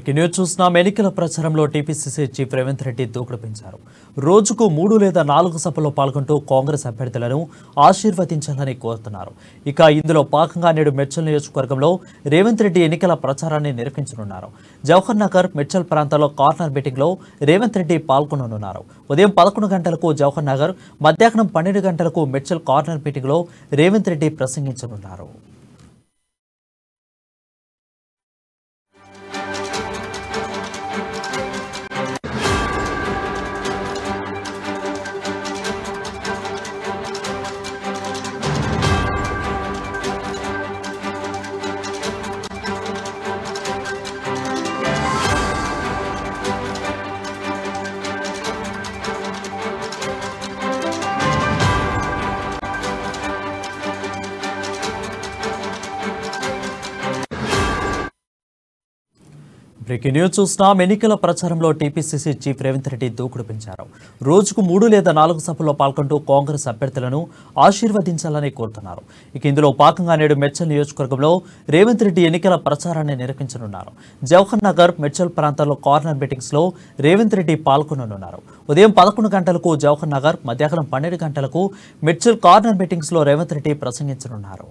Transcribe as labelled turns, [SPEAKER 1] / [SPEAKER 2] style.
[SPEAKER 1] Breaking news చూస్తున్నాం. ఎన్నికల ప్రచారంలో టీపీసీసీ చీఫ్ రేవంత్ రెడ్డి దూకుడు పెంచారు. రోజుకు 3 లేదా 4 సభల్లో పాల్గొంటూ కాంగ్రెస్ అభ్యర్థులను ఆశీర్వదించాలని కోరుతున్నారు. ఇక ఇందులో భాగంగా నేడు మెడ్చల్ నియోజకవర్గంలో రేవంత్ రెడ్డి ఎన్నికల ప్రచారాన్ని నిర్వహించనున్నారు. జవహర్ నగర్, మెడ్చల్ ప్రాంతాల్లో కార్నర్ మీటింగ్లో రేవంత్ రెడ్డి పాల్గొననున్నారు. ఉదయం 11 గంటలకు జవహర్ నగర్, మధ్యాహ్నం 12 గంటలకు మెడ్చల్ కార్నర్ మీటింగ్లో రేవంత్ రెడ్డి ప్రసంగించనున్నారు. బ్రేకింగ్ న్యూస్ చూస్తున్నాం. ఎన్నికల ప్రచారంలో టీపీసీసీ చీఫ్ రేవంత్ రెడ్డి దూకుడు పెంచారు. రోజుకు 3 లేదా 4 సభల్లో పాల్గొంటూ కాంగ్రెస్ అభ్యర్థులను ఆశీర్వదించాలని కోరుతున్నారు. ఇక ఇందులో భాగంగా నేడు మెడ్చల్ నియోజకవర్గంలో రేవంత్ రెడ్డి ఎన్నికల ప్రచారాన్ని నిర్వహించనున్నారు. జవహర్ నగర్, మెడ్చల్ ప్రాంతాల్లో కార్నర్ మీటింగ్స్లో రేవంత్ రెడ్డి పాల్గొననున్నారు. ఉదయం 11 గంటలకు జవహర్ నగర్, మధ్యాహ్నం 12 గంటలకు మెడ్చల్ కార్నర్ మీటింగ్స్లో రేవంత్ రెడ్డి ప్రసంగించనున్నారు.